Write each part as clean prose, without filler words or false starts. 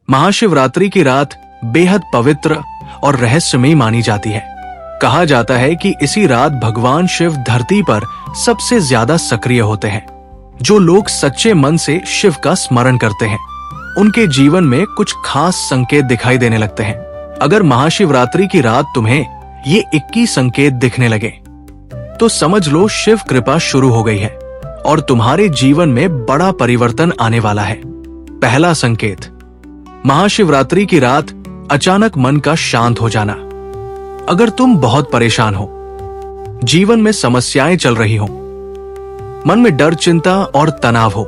महाशिवरात्रि की रात बेहद पवित्र और रहस्यमयी मानी जाती है। कहा जाता है कि इसी रात भगवान शिव धरती पर सबसे ज्यादा सक्रिय होते हैं। जो लोग सच्चे मन से शिव का स्मरण करते हैं, उनके जीवन में कुछ खास संकेत दिखाई देने लगते हैं। अगर महाशिवरात्रि की रात तुम्हें ये 21 संकेत दिखने लगे, तो समझ लो शिव कृपा शुरू हो गई है और तुम्हारे जीवन में बड़ा परिवर्तन आने वाला है। पहला संकेत, महाशिवरात्रि की रात अचानक मन का शांत हो जाना। अगर तुम बहुत परेशान हो, जीवन में समस्याएं चल रही हो, मन में डर, चिंता और तनाव हो,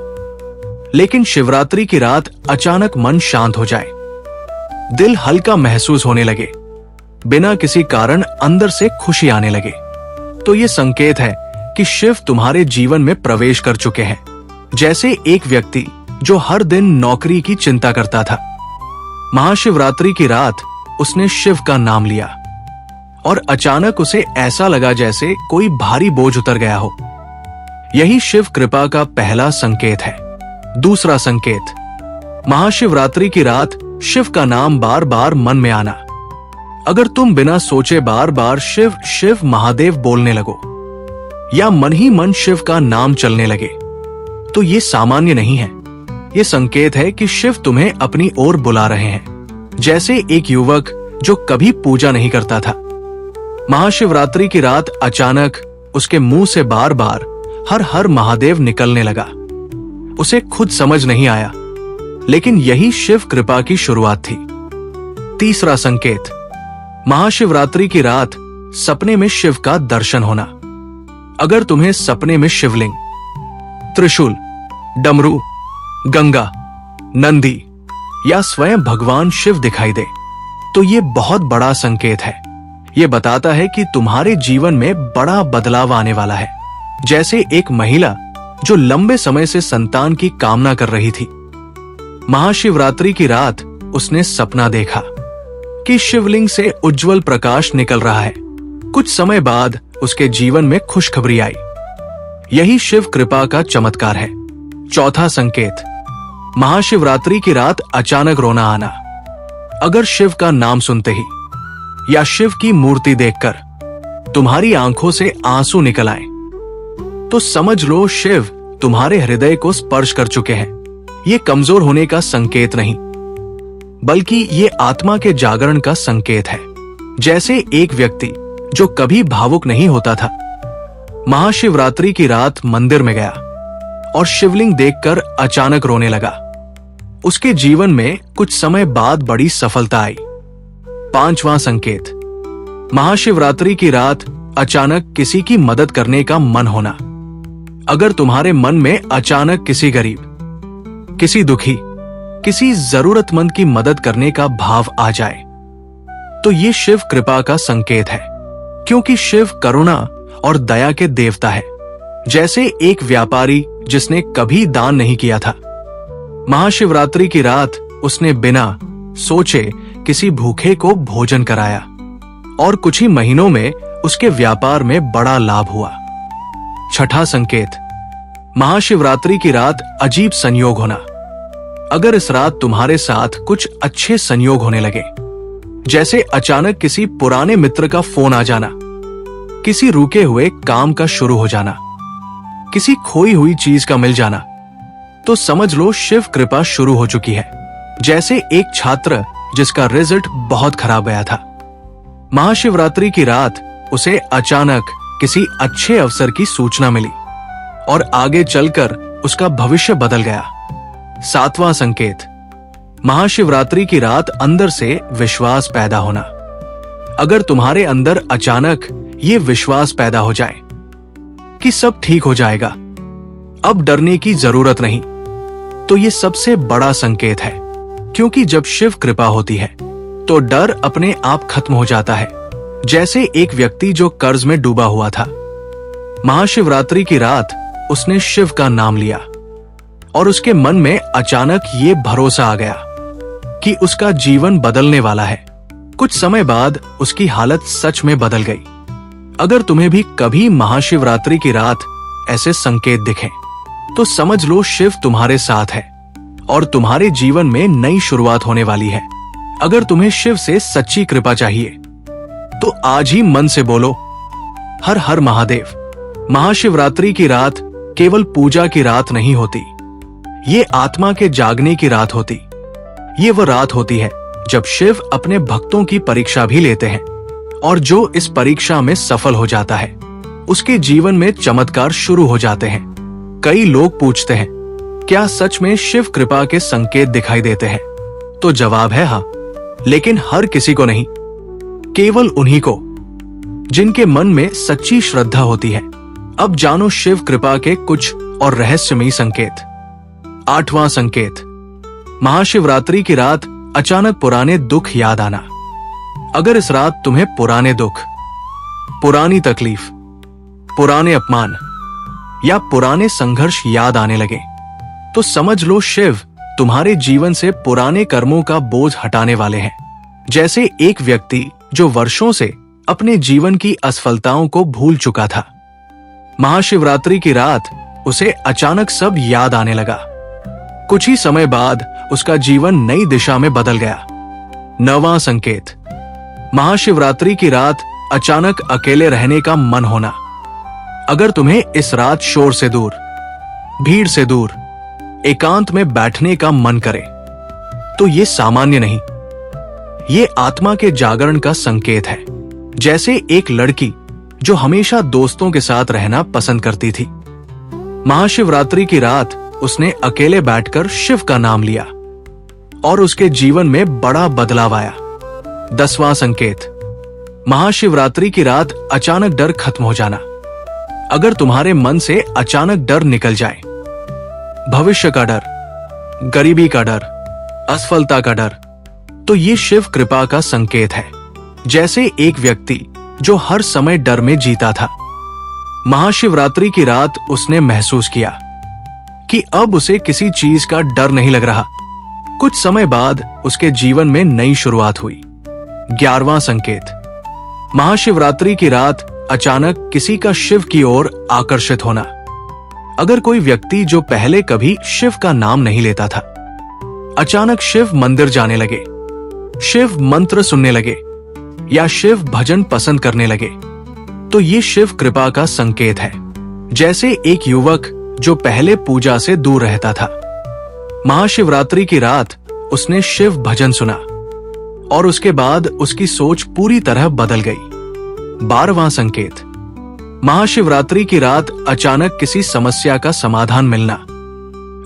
लेकिन शिवरात्रि की रात अचानक मन शांत हो जाए, दिल हल्का महसूस होने लगे, बिना किसी कारण अंदर से खुशी आने लगे, तो ये संकेत है कि शिव तुम्हारे जीवन में प्रवेश कर चुके हैं। जैसे एक व्यक्ति जो हर दिन नौकरी की चिंता करता था, महाशिवरात्रि की रात उसने शिव का नाम लिया और अचानक उसे ऐसा लगा जैसे कोई भारी बोझ उतर गया हो। यही शिव कृपा का पहला संकेत है। दूसरा संकेत, महाशिवरात्रि की रात शिव का नाम बार बार मन में आना। अगर तुम बिना सोचे बार बार शिव शिव महादेव बोलने लगो या मन ही मन शिव का नाम चलने लगे, तो ये सामान्य नहीं है। ये संकेत है कि शिव तुम्हें अपनी ओर बुला रहे हैं। जैसे एक युवक जो कभी पूजा नहीं करता था, महाशिवरात्रि की रात अचानक उसके मुंह से बार बार हर हर महादेव निकलने लगा। उसे खुद समझ नहीं आया, लेकिन यही शिव कृपा की शुरुआत थी। तीसरा संकेत, महाशिवरात्रि की रात सपने में शिव का दर्शन होना। अगर तुम्हें सपने में शिवलिंग, त्रिशूल, डमरू, गंगा, नंदी या स्वयं भगवान शिव दिखाई दे, तो ये बहुत बड़ा संकेत है। ये बताता है कि तुम्हारे जीवन में बड़ा बदलाव आने वाला है। जैसे एक महिला जो लंबे समय से संतान की कामना कर रही थी, महाशिवरात्रि की रात उसने सपना देखा कि शिवलिंग से उज्जवल प्रकाश निकल रहा है। कुछ समय बाद उसके जीवन में खुशखबरी आई। यही शिव कृपा का चमत्कार है। चौथा संकेत, महाशिवरात्रि की रात अचानक रोना आना। अगर शिव का नाम सुनते ही या शिव की मूर्ति देखकर तुम्हारी आंखों से आंसू निकल आए, तो समझ लो शिव तुम्हारे हृदय को स्पर्श कर चुके हैं। ये कमजोर होने का संकेत नहीं, बल्कि ये आत्मा के जागरण का संकेत है। जैसे एक व्यक्ति जो कभी भावुक नहीं होता था, महाशिवरात्रि की रात मंदिर में गया और शिवलिंग देखकर अचानक रोने लगा। उसके जीवन में कुछ समय बाद बड़ी सफलता आई। पांचवां संकेत, महाशिवरात्रि की रात अचानक किसी की मदद करने का मन होना। अगर तुम्हारे मन में अचानक किसी गरीब, किसी दुखी, किसी जरूरतमंद की मदद करने का भाव आ जाए, तो ये शिव कृपा का संकेत है, क्योंकि शिव करुणा और दया के देवता है। जैसे एक व्यापारी जिसने कभी दान नहीं किया था, महाशिवरात्रि की रात उसने बिना सोचे किसी भूखे को भोजन कराया और कुछ ही महीनों में उसके व्यापार में बड़ा लाभ हुआ। छठा संकेत, महाशिवरात्रि की रात अजीब संयोग होना। अगर इस रात तुम्हारे साथ कुछ अच्छे संयोग होने लगे, जैसे अचानक किसी पुराने मित्र का फोन आ जाना, किसी रुके हुए काम का शुरू हो जाना, किसी खोई हुई चीज का मिल जाना, तो समझ लो शिव कृपा शुरू हो चुकी है। जैसे एक छात्र जिसका रिजल्ट बहुत खराब गया था, महाशिवरात्रि की रात उसे अचानक किसी अच्छे अवसर की सूचना मिली और आगे चलकर उसका भविष्य बदल गया। सातवां संकेत, महाशिवरात्रि की रात अंदर से विश्वास पैदा होना। अगर तुम्हारे अंदर अचानक ये विश्वास पैदा हो जाए कि सब ठीक हो जाएगा, अब डरने की जरूरत नहीं, तो ये सबसे बड़ा संकेत है। क्योंकि जब शिव कृपा होती है तो डर अपने आप खत्म हो जाता है। जैसे एक व्यक्ति जो कर्ज में डूबा हुआ था, महाशिवरात्रि की रात उसने शिव का नाम लिया और उसके मन में अचानक ये भरोसा आ गया कि उसका जीवन बदलने वाला है। कुछ समय बाद उसकी हालत सच में बदल गई। अगर तुम्हें भी कभी महाशिवरात्रि की रात ऐसे संकेत दिखें, तो समझ लो शिव तुम्हारे साथ है और तुम्हारे जीवन में नई शुरुआत होने वाली है। अगर तुम्हें शिव से सच्ची कृपा चाहिए तो आज ही मन से बोलो हर हर महादेव। महाशिवरात्रि की रात केवल पूजा की रात नहीं होती, ये आत्मा के जागने की रात होती। ये वो रात होती है जब शिव अपने भक्तों की परीक्षा भी लेते हैं, और जो इस परीक्षा में सफल हो जाता है उसके जीवन में चमत्कार शुरू हो जाते हैं। कई लोग पूछते हैं, क्या सच में शिव कृपा के संकेत दिखाई देते हैं? तो जवाब है हाँ, लेकिन हर किसी को नहीं, केवल उन्हीं को जिनके मन में सच्ची श्रद्धा होती है। अब जानो शिव कृपा के कुछ और रहस्यमयी संकेत। 8वां संकेत, महाशिवरात्रि की रात अचानक पुराने दुख याद आना। अगर इस रात तुम्हें पुराने दुख, पुरानी तकलीफ, पुराने अपमान या पुराने संघर्ष याद आने लगे तो समझ लो शिव तुम्हारे जीवन से पुराने कर्मों का बोझ हटाने वाले हैं। जैसे एक व्यक्ति जो वर्षों से अपने जीवन की असफलताओं को भूल चुका था, महाशिवरात्रि की रात उसे अचानक सब याद आने लगा। कुछ ही समय बाद उसका जीवन नई दिशा में बदल गया। 9वां संकेत, महाशिवरात्रि की रात अचानक अकेले रहने का मन होना। अगर तुम्हें इस रात शोर से दूर, भीड़ से दूर, एकांत में बैठने का मन करे तो ये सामान्य नहीं, ये आत्मा के जागरण का संकेत है। जैसे एक लड़की जो हमेशा दोस्तों के साथ रहना पसंद करती थी, महाशिवरात्रि की रात उसने अकेले बैठकर शिव का नाम लिया और उसके जीवन में बड़ा बदलाव आया। 10वां संकेत, महाशिवरात्रि की रात अचानक डर खत्म हो जाना। अगर तुम्हारे मन से अचानक डर निकल जाए, भविष्य का डर, गरीबी का डर, असफलता का डर, तो ये शिव कृपा का संकेत है। जैसे एक व्यक्ति जो हर समय डर में जीता था, महाशिवरात्रि की रात उसने महसूस किया कि अब उसे किसी चीज का डर नहीं लग रहा। कुछ समय बाद उसके जीवन में नई शुरुआत हुई। 11वां संकेत, महाशिवरात्रि की रात अचानक किसी का शिव की ओर आकर्षित होना। अगर कोई व्यक्ति जो पहले कभी शिव का नाम नहीं लेता था, अचानक शिव मंदिर जाने लगे, शिव मंत्र सुनने लगे या शिव भजन पसंद करने लगे, तो ये शिव कृपा का संकेत है। जैसे एक युवक जो पहले पूजा से दूर रहता था, महाशिवरात्रि की रात उसने शिव भजन सुना और उसके बाद उसकी सोच पूरी तरह बदल गई। 12वां संकेत, महाशिवरात्रि की रात अचानक किसी समस्या का समाधान मिलना।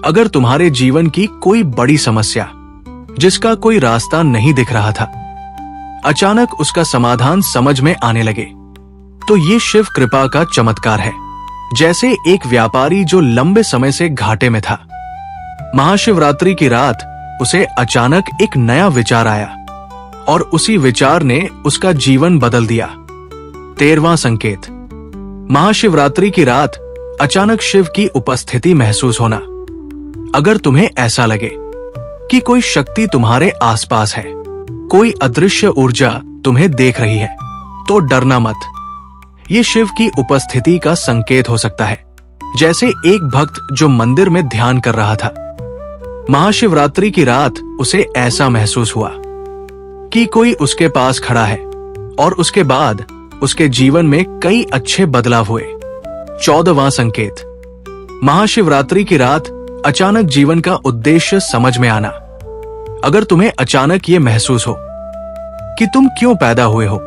अगर तुम्हारे जीवन की कोई बड़ी समस्या जिसका कोई रास्ता नहीं दिख रहा था, अचानक उसका समाधान समझ में आने लगे, तो ये शिव कृपा का चमत्कार है। जैसे एक व्यापारी जो लंबे समय से घाटे में था, महाशिवरात्रि की रात उसे अचानक एक नया विचार आया और उसी विचार ने उसका जीवन बदल दिया। 13वां संकेत, महाशिवरात्रि की रात अचानक शिव की उपस्थिति महसूस होना। अगर तुम्हें ऐसा लगे कि कोई शक्ति तुम्हारे आसपास है, कोई अदृश्य ऊर्जा तुम्हें देख रही है, तो डरना मत। ये शिव की उपस्थिति का संकेत हो सकता है। जैसे एक भक्त जो मंदिर में ध्यान कर रहा था, महाशिवरात्रि की रात उसे ऐसा महसूस हुआ कि कोई उसके पास खड़ा है और उसके बाद उसके जीवन में कई अच्छे बदलाव हुए। 14वां संकेत, महाशिवरात्रि की रात अचानक जीवन का उद्देश्य समझ में आना। अगर तुम्हें अचानक ये महसूस हो कि तुम क्यों पैदा हुए हो,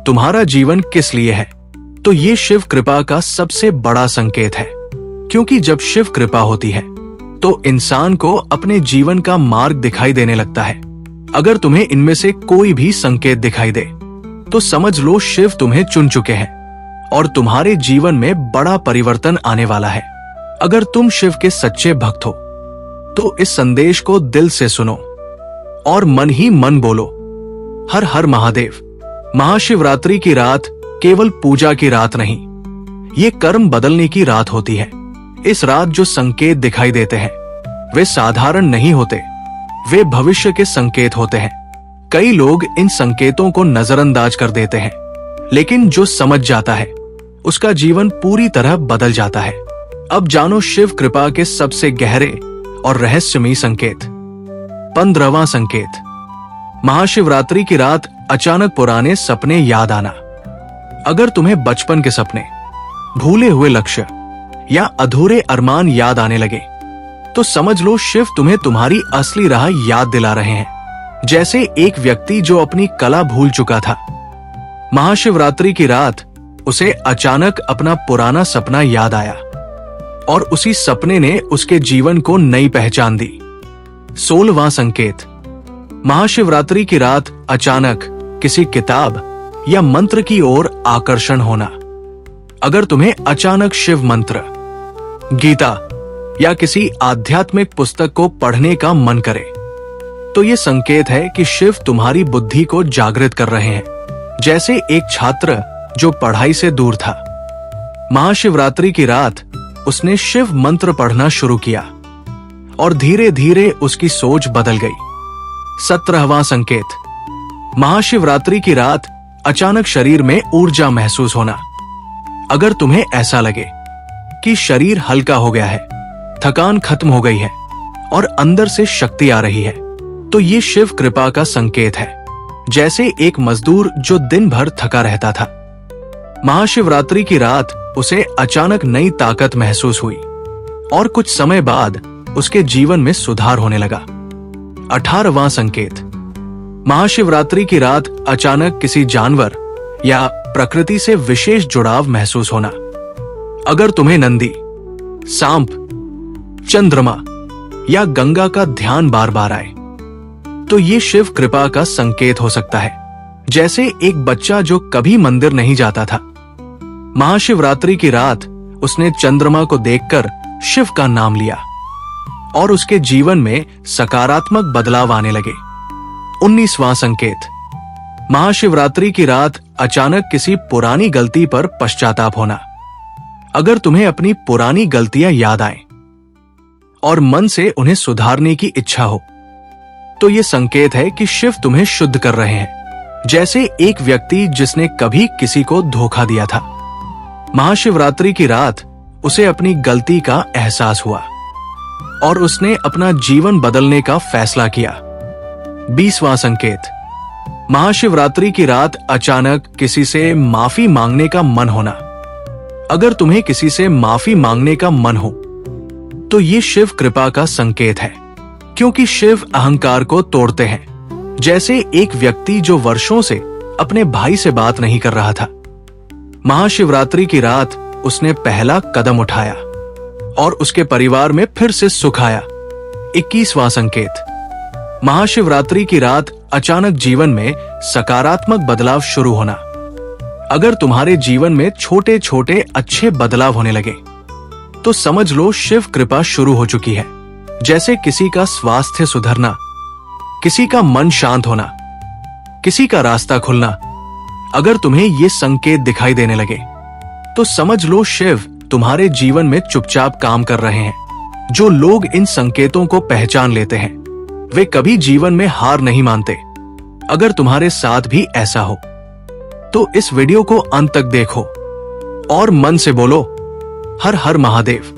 तुम्हारा जीवन किस लिए है, तो ये शिव कृपा का सबसे बड़ा संकेत है। क्योंकि जब शिव कृपा होती है तो इंसान को अपने जीवन का मार्ग दिखाई देने लगता है। अगर तुम्हें इनमें से कोई भी संकेत दिखाई दे तो समझ लो शिव तुम्हें चुन चुके हैं और तुम्हारे जीवन में बड़ा परिवर्तन आने वाला है। अगर तुम शिव के सच्चे भक्त हो तो इस संदेश को दिल से सुनो और मन ही मन बोलो, हर हर महादेव। महाशिवरात्रि की रात केवल पूजा की रात नहीं, ये कर्म बदलने की रात होती है। इस रात जो संकेत दिखाई देते हैं वे साधारण नहीं होते, वे भविष्य के संकेत होते हैं। कई लोग इन संकेतों को नजरअंदाज कर देते हैं, लेकिन जो समझ जाता है उसका जीवन पूरी तरह बदल जाता है। अब जानो शिव कृपा के सबसे गहरे और रहस्यमयी संकेत। 15वां संकेत, महाशिवरात्रि की रात अचानक पुराने सपने याद आना। अगर तुम्हें बचपन के सपने, भूले हुए लक्ष्य या अधूरे अरमान याद आने लगे तो समझ लो शिव तुम्हें तुम्हारी असली राह याद दिला रहे हैं। जैसे एक व्यक्ति जो अपनी कला भूल चुका था, महाशिवरात्रि की रात उसे अचानक अपना पुराना सपना याद आया और उसी सपने ने उसके जीवन को नई पहचान दी। 16वां संकेत, महाशिवरात्रि की रात अचानक किसी किताब या मंत्र की ओर आकर्षण होना। अगर तुम्हें अचानक शिव मंत्र, गीता या किसी आध्यात्मिक पुस्तक को पढ़ने का मन करे तो ये संकेत है कि शिव तुम्हारी बुद्धि को जागृत कर रहे हैं। जैसे एक छात्र जो पढ़ाई से दूर था, महाशिवरात्रि की रात उसने शिव मंत्र पढ़ना शुरू किया और धीरे धीरे उसकी सोच बदल गई। 17वां संकेत, महाशिवरात्रि की रात अचानक शरीर में ऊर्जा महसूस होना। अगर तुम्हें ऐसा लगे कि शरीर हल्का हो गया है, थकान खत्म हो गई है और अंदर से शक्ति आ रही है तो ये शिव कृपा का संकेत है। जैसे एक मजदूर जो दिन भर थका रहता था, महाशिवरात्रि की रात उसे अचानक नई ताकत महसूस हुई और कुछ समय बाद उसके जीवन में सुधार होने लगा। 18वां संकेत, महाशिवरात्रि की रात अचानक किसी जानवर या प्रकृति से विशेष जुड़ाव महसूस होना। अगर तुम्हें नंदी, सांप, चंद्रमा या गंगा का ध्यान बार बार आए तो ये शिव कृपा का संकेत हो सकता है। जैसे एक बच्चा जो कभी मंदिर नहीं जाता था, महाशिवरात्रि की रात उसने चंद्रमा को देखकर शिव का नाम लिया और उसके जीवन में सकारात्मक बदलाव आने लगे। 19वां संकेत, महाशिवरात्रि की रात अचानक किसी पुरानी गलती पर पश्चाताप होना। अगर तुम्हें अपनी पुरानी गलतियां याद आए और मन से उन्हें सुधारने की इच्छा हो तो ये संकेत है कि शिव तुम्हें शुद्ध कर रहे हैं। जैसे एक व्यक्ति जिसने कभी किसी को धोखा दिया था, महाशिवरात्रि की रात उसे अपनी गलती का एहसास हुआ और उसने अपना जीवन बदलने का फैसला किया। 20वां संकेत, महाशिवरात्रि की रात अचानक किसी से माफी मांगने का मन होना। अगर तुम्हें किसी से माफी मांगने का मन हो तो ये शिव कृपा का संकेत है, क्योंकि शिव अहंकार को तोड़ते हैं। जैसे एक व्यक्ति जो वर्षों से अपने भाई से बात नहीं कर रहा था, महाशिवरात्रि की रात उसने पहला कदम उठाया और उसके परिवार में फिर से सुख आया। 21वां संकेत, महाशिवरात्रि की रात अचानक जीवन में सकारात्मक बदलाव शुरू होना। अगर तुम्हारे जीवन में छोटे छोटे अच्छे बदलाव होने लगे तो समझ लो शिव कृपा शुरू हो चुकी है। जैसे किसी का स्वास्थ्य सुधरना, किसी का मन शांत होना, किसी का रास्ता खुलना। अगर तुम्हें ये संकेत दिखाई देने लगे तो समझ लो शिव तुम्हारे जीवन में चुपचाप काम कर रहे हैं। जो लोग इन संकेतों को पहचान लेते हैं वे कभी जीवन में हार नहीं मानते। अगर तुम्हारे साथ भी ऐसा हो तो इस वीडियो को अंत तक देखो और मन से बोलो, हर हर महादेव।